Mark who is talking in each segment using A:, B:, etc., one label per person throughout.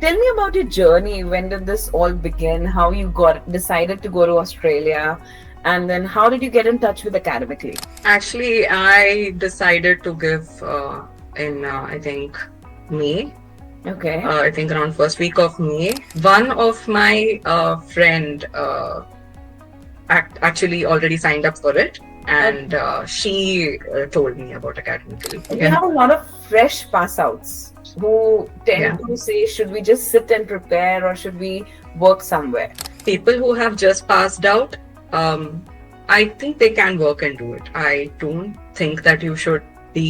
A: tell me about your journey. When did this all begin? How you got decided to go to Australia, and then how did you get in touch with Academically?
B: Actually, I decided to give in I think May.
A: Okay.
B: I think around first week of May. One of my friend actually already signed up for it, and
A: Okay.
B: she told me about Academically.
A: We have a lot of fresh pass outs who
B: Yeah.
A: tend to say, should we just sit and prepare or should we work somewhere?
B: People who have just passed out, I think they can work and do it. I don't think that you should be,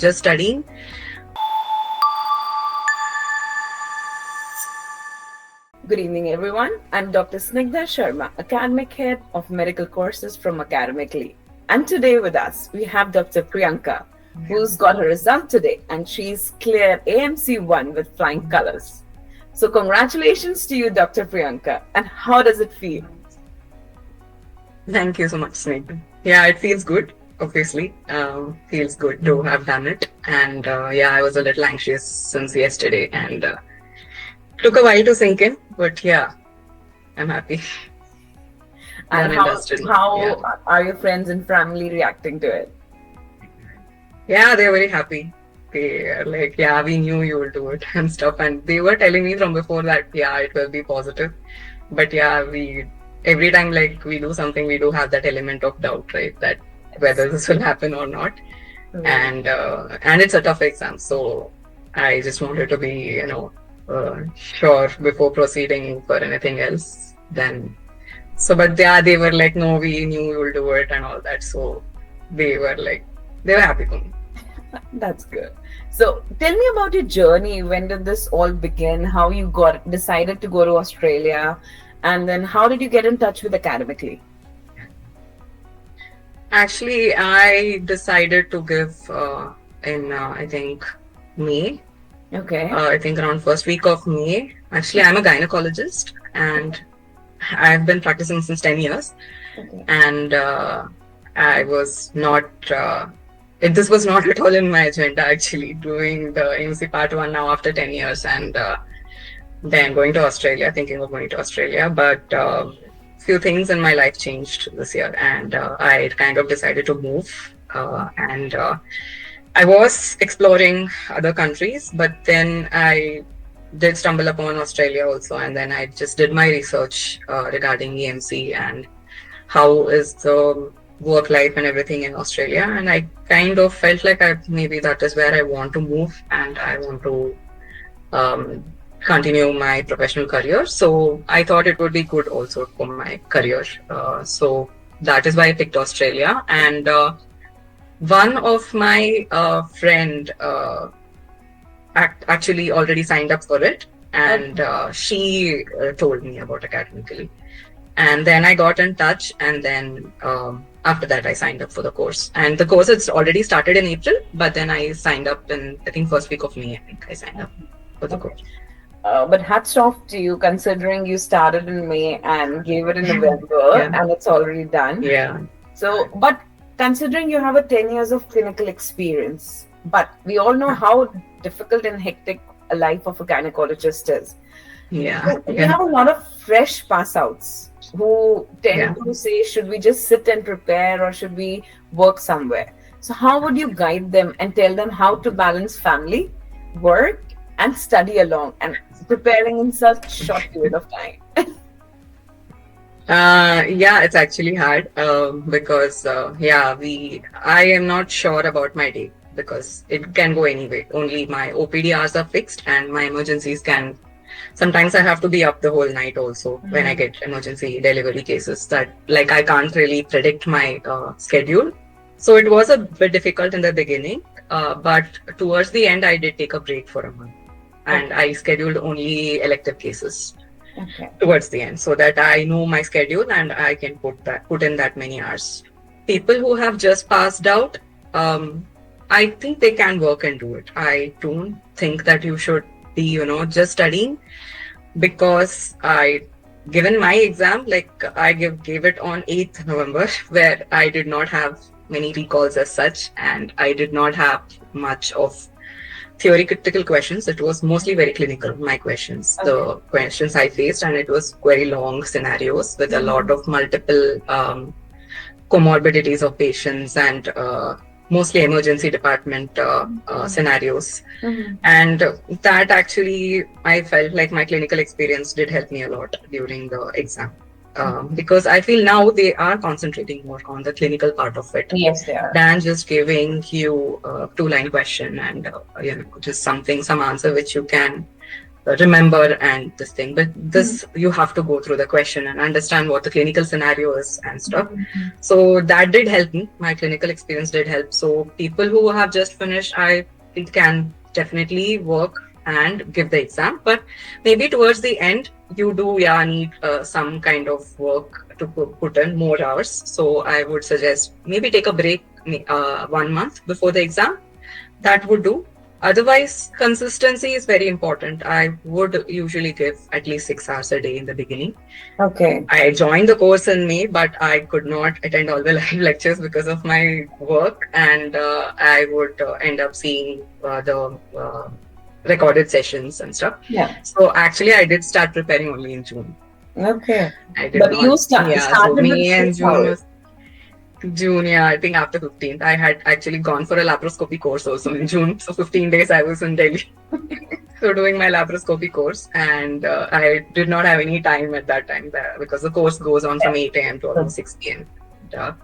B: just studying.
A: Good evening, everyone. I'm Dr. Snigdha Sharma, Academic Head of Medical Courses from Academically. And today with us, we have Dr. Priyanka, who's got her result today, and she's cleared AMC 1 with flying colors. So congratulations to you, Dr. Priyanka. And how does it feel?
B: Thank you so much, Snake. Yeah, it feels good, obviously. Feels good to have done it. And I was a little anxious since yesterday and took a while to sink in. But yeah, I'm happy.
A: And
B: Done and dusted.
A: how are your friends and family reacting to it?
B: Yeah, they're very happy. They are like, yeah, we knew you will do it and stuff. And they were telling me from before that, yeah, it will be positive. But yeah, every time like we do something, we do have that element of doubt, right? That whether this will happen or not. And it's a tough exam. So I just wanted to be, sure before proceeding for anything else. But yeah, they were like, no, we knew you will do it and all that. So they were happy for me.
A: That's good. So tell me about your journey. When did this all begin? How you got decided to go to Australia, and then how did you get in touch with Academically?
B: Actually, I decided to give in I think May.
A: Okay.
B: I think around first week of May. Actually, I'm a gynecologist and I've been practicing since 10 years.
A: Okay.
B: And I was not, this was not at all in my agenda actually, doing the AMC Part 1 now after 10 years and then going to Australia, thinking of going to Australia. But few things in my life changed this year and I kind of decided to move. And I was exploring other countries, but then I did stumble upon Australia also. And then I just did my research regarding EMC and how is the work life and everything in Australia. And I kind of felt like maybe that is where I want to move and I want to continue my professional career. So I thought it would be good also for my career. So that is why I picked Australia. And one of my friend actually already signed up for it. And she told me about Academically. And then I got in touch and then after that I signed up for the course. And the course it's already started in April, but then I signed up in I think first week of May, I think I signed up for the course.
A: But hats off to you, considering you started in May and gave it in November, and it's already done.
B: Yeah.
A: So, but considering you have a 10 years of clinical experience, but we all know how difficult and hectic a life of a gynecologist is.
B: Yeah.
A: So we have a lot of fresh pass outs who tend to say, should we just sit and prepare or should we work somewhere? So how would you guide them and tell them how to balance family, work, and study along and preparing in such short period of time?
B: It's actually hard because I am not sure about my day because it can go anyway. Only my OPD hours are fixed and my emergencies can. Sometimes I have to be up the whole night also when I get emergency delivery cases that I can't really predict my schedule. So it was a bit difficult in the beginning, but towards the end I did take a break for a month. And I scheduled only elective cases towards the end so that I know my schedule and I can put in that many hours. People who have just passed out, I think they can work and do it. I don't think that you should be, just studying because given my exam, I gave it on 8th November where I did not have many recalls as such and I did not have much of theoretical questions. It was mostly very clinical, my questions, the questions I faced, and it was very long scenarios with a lot of multiple comorbidities of patients and mostly emergency department scenarios. And that actually, I felt like my clinical experience did help me a lot during the exam. Because I feel now they are concentrating more on the clinical part of it.
A: Yes, they are.
B: Than just giving you a two-line question and just some answer which you can remember and this thing. But this you have to go through the question and understand what the clinical scenario is and stuff. So that did help me. My clinical experience did help. So people who have just finished, I think can definitely work and give the exam. But maybe towards the end, you do need some kind of work to put in more hours. So I would suggest maybe take a break 1 month before the exam. That would do. Otherwise, consistency is very important. I would usually give at least 6 hours a day in the beginning.
A: Okay.
B: I joined the course in May, but I could not attend all the live lectures because of my work, and I would end up seeing the recorded sessions and stuff.
A: Yeah.
B: So actually, I did start preparing only in June.
A: Okay.
B: I did
A: But
B: not.
A: you started
B: So May
A: with
B: and
A: 6
B: June
A: hours.
B: was June, I think after 15th. I had actually gone for a laparoscopy course also in June. So 15 days I was in Delhi. So doing my laparoscopy course, and I did not have any time at that time because the course goes on from 8 a.m. to almost 6 p.m. And,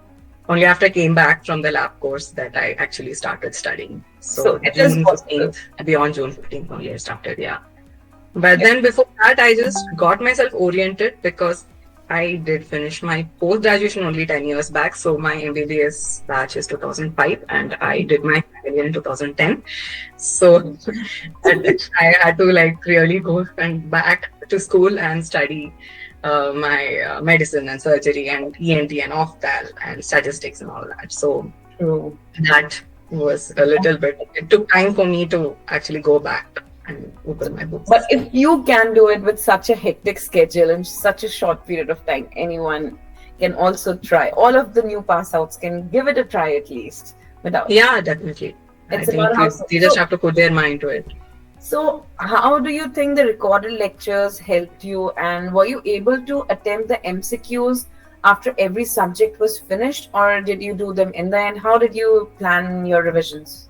B: only after I came back from the lab course that I actually started studying. So June 15th, beyond June 15th only I started, But then before that, I just got myself oriented because I did finish my post-graduation only 10 years back. So my MBBS batch is 2005 and I did my final year in 2010. So I had to really go and back to school and study my medicine and surgery and ENT and ophthalm and statistics and all that. So that was a little bit, it took time for me to actually go back and open my books.
A: But if you can do it with such a hectic schedule in such a short period of time, anyone can also try. All of the new pass outs can give it a try at least.
B: Yeah, definitely. I think they just have to put their mind to it.
A: So how do you think the recorded lectures helped you, and were you able to attempt the MCQs after every subject was finished, or did you do them in the end? How did you plan your revisions?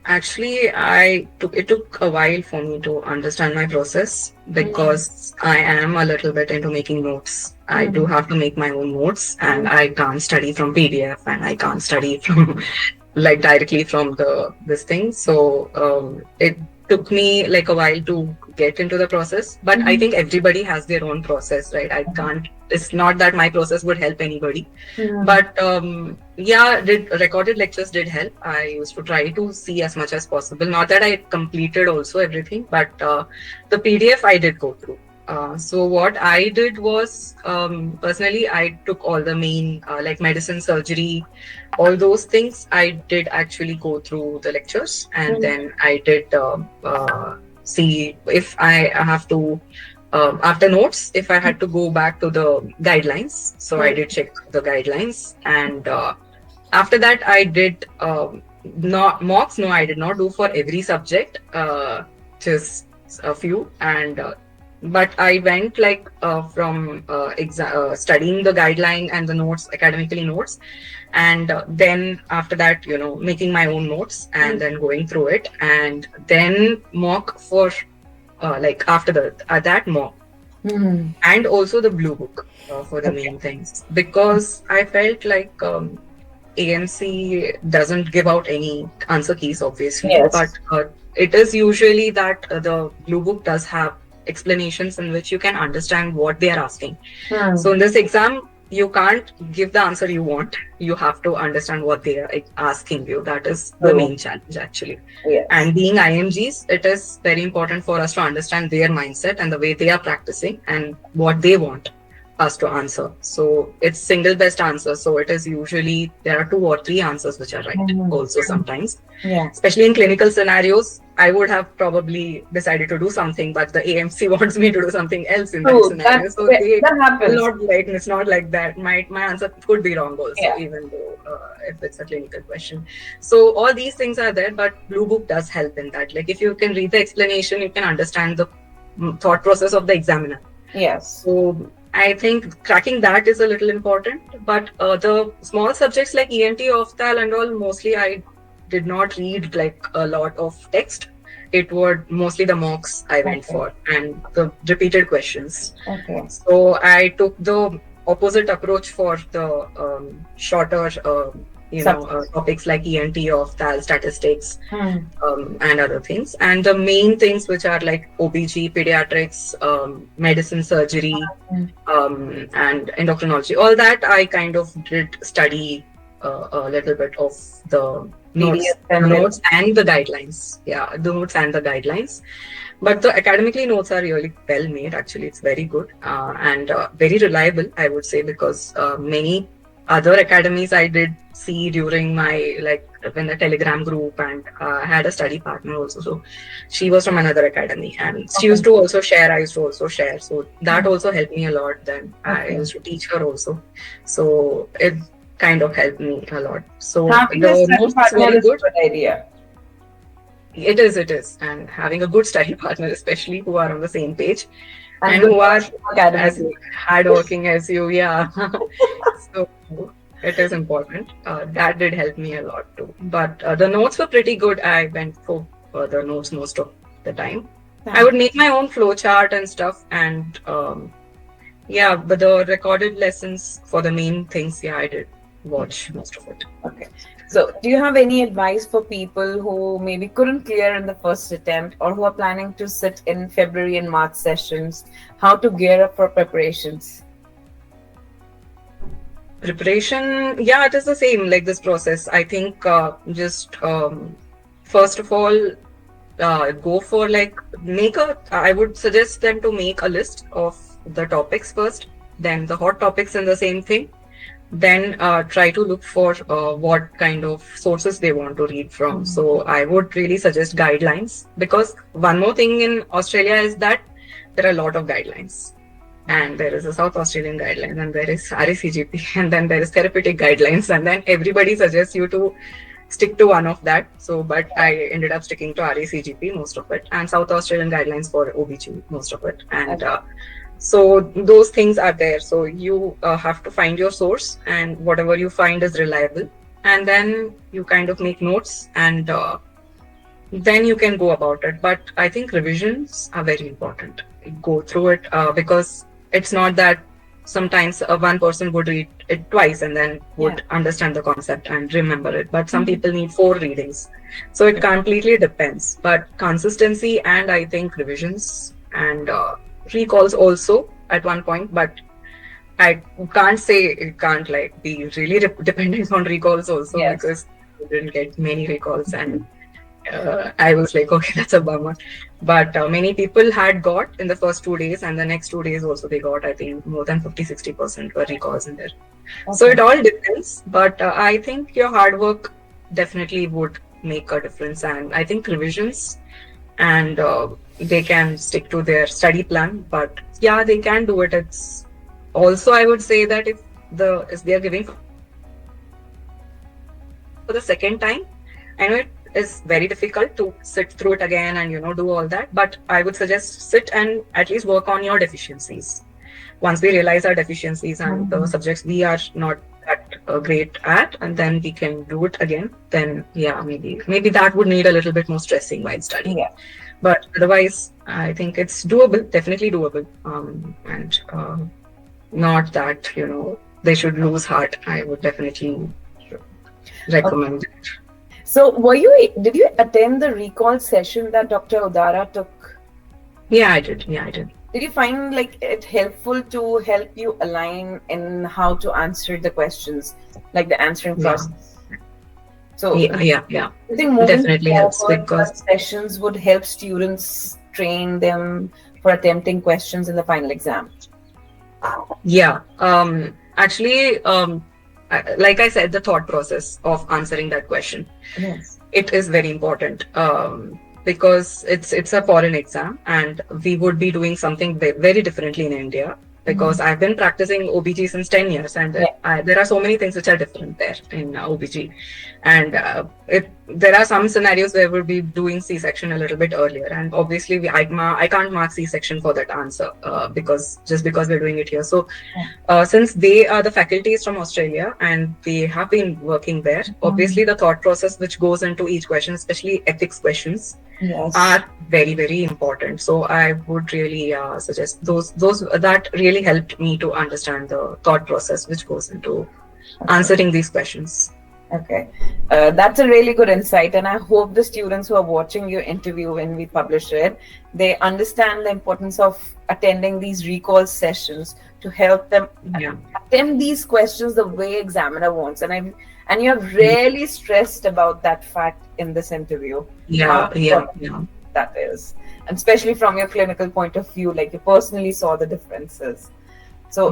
B: Actually, it took a while for me to understand my process because I am a little bit into making notes. I do have to make my own notes, and I can't study from PDF, and I can't study from directly from this thing. So it took me a while to get into the process, but I think everybody has their own process, right? It's not that my process would help anybody, but recorded lectures did help. I used to try to see as much as possible. Not that I completed also everything, but the PDF I did go through. So what I did was, personally, I took all the main medicine, surgery, all those things. I did actually go through the lectures, and then I did see if I have to, after notes, if I had to go back to the guidelines. So I did check the guidelines, and after that I did not mocks. No, I did not do for every subject, just a few. And but I went from studying the guideline and the notes, academically notes, and then after that, making my own notes and then going through it, and then mock for after that mock, and also the blue book for the main things, because I felt AMC doesn't give out any answer keys, obviously, but it is usually that the blue book does have explanations in which you can understand what they are asking. So in this exam, you can't give the answer you want. You have to understand what they are asking you. That is the main challenge, actually. And being IMGs, it is very important for us to understand their mindset and the way they are practicing and what they want us to answer. So it's single best answer. So it is usually, there are 2 or 3 answers which are right also sometimes. Especially in clinical scenarios, I would have probably decided to do something, but the AMC wants me to do something else in that
A: So
B: scenario. So they
A: that
B: will
A: happens.
B: not like, it's not like that. My answer could be wrong also,
A: Yeah.
B: even though if it's a clinical question. So all these things are there, but Blue Book does help in that. Like if you can read the explanation, you can understand the thought process of the examiner.
A: Yes.
B: So I think cracking that is a little important. But the small subjects like ENT, Ophthal and all, mostly I did not read like a lot of text. It were mostly the mocks I went
A: Okay.
B: for and the repeated questions.
A: Okay.
B: So I took the opposite approach for the shorter,
A: Subjects.
B: topics like ENT, Ophthal, statistics,
A: Hmm.
B: and other things. And the main things which are like OBG, pediatrics, medicine, surgery,
A: Hmm.
B: and endocrinology. All that I kind of did study a little bit of the
A: PDF
B: notes, the
A: and
B: notes and the guidelines. Yeah, the notes and the guidelines. But the academically notes are really well made. Actually, it's very good and very reliable, I would say, because many other academies I did see during my like in the Telegram group, and I had a study partner also. So she was from another academy, and she
A: Okay.
B: used to also share. I used to also share. So that
A: Hmm.
B: also helped me a lot. Then I
A: Okay.
B: used to teach her also. So it kind of helped me a lot. So
A: Having a
B: the
A: study
B: notes is
A: partner
B: very
A: is a
B: good.
A: good idea.
B: It is. And having a good study partner, especially who are on the same page
A: And
B: and
A: good
B: who are as
A: academically.
B: hardworking as you, yeah. So it is important. That did help me a lot too. But the notes were pretty good. I went for the notes most of the time. I would make my own flow chart and stuff, and yeah, but the recorded lessons for the main things, yeah, I did watch most of it.
A: Okay. So, do you have any advice for people who maybe couldn't clear in the first attempt or who are planning to sit in February and March sessions? How to gear up for preparations?
B: Preparation, yeah, it is the same like this process. I think just first of all, go for like I would suggest them to make a list of the topics first, then the hot topics in the same thing, then try to look for what kind of sources they want to read from. So I would really suggest guidelines, because one more thing in Australia is that there are a lot of guidelines. And there is a South Australian guideline, and there is RACGP, and then there is therapeutic guidelines, and then everybody suggests you to stick to one of that. So, but I ended up sticking to RACGP most of it, and South Australian guidelines for OBG most of it. And so those things are there. So you have to find your source, and whatever you find is reliable, and then you kind of make notes, and then you can go about it. But I think revisions are very important. Go through it because it's not that sometimes one person would read it twice and then would understand the concept and remember it, but some people need 4 readings. So it completely depends, but consistency and I think revisions and recalls also at one point. But I can't say it can't like be really dependent on recalls also,
A: Yes.
B: because I didn't get many recalls, and I was like, okay, that's a bummer. But many people had got in the first 2 days, and the next 2 days also they got, I think, more than 50-60% were recalls in there. So it all depends. But I think your hard work definitely would make a difference. And I think revisions, and they can stick to their study plan. But yeah, they can do it. It's also, I would say that if they are giving for the second time, I know it is very difficult to sit through it again and do all that, but I would suggest sit and at least work on your deficiencies. Once we realize our deficiencies and the subjects we are not that great at, and then we can do it again, then yeah, maybe that would need a little bit more stressing while studying.
A: Yeah.
B: But otherwise, I think it's doable, definitely doable. And not that they should lose heart. I would definitely recommend it.
A: So, did you attend the recall session that Dr. Udara took?
B: Yeah, I did. Yeah, I did.
A: Did you find like it helpful to help you align in how to answer the questions, like the answering process? So,
B: Yeah.
A: I think moving
B: Definitely helps
A: forward,
B: because
A: such sessions would help students train them for attempting questions in the final exam.
B: yeah. Actually, like I said, the thought process of answering that question,
A: Yes.
B: it is very important. because it's a foreign exam, and we would be doing something very differently in India. Because I've been practicing OBG since 10 years, and
A: Yeah.
B: there are so many things which are different there in OBG. And there are some scenarios where we'll be doing C-section a little bit earlier. And obviously, I can't mark C-section for that answer because we're doing it here. So since they are the faculties from Australia and they have been working there, obviously the thought process which goes into each question, especially ethics questions,
A: Yes.
B: are very, very important. So I would really suggest those that really helped me to understand the thought process which goes into answering these questions.
A: Okay. That's a really good insight. And I hope the students who are watching your interview when we publish it, they understand the importance of attending these recall sessions to help them attempt these questions the way examiner wants. And you're really stressed about that fact in this interview.
B: Yeah.
A: That is. And especially from your clinical point of view, like you personally saw the differences. So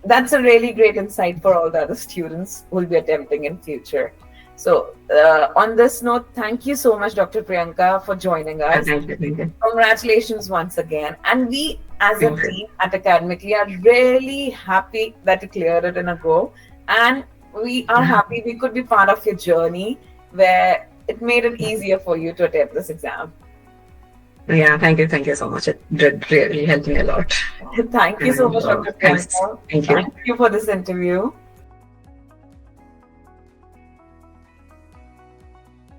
A: that's a really great insight for all the other students who will be attempting in future. So on this note, thank you so much, Dr. Priyanka, for joining us.
B: Thank you.
A: Congratulations once again. And we as a team at Academically are really happy that you cleared it in a go. And we are happy we could be part of your journey where it made it easier for you to attempt this exam.
B: Yeah, thank you so much. It did really help me a lot.
A: Thank you so much, Dr. Priyanka.
B: Thank you.
A: Thank you for this interview.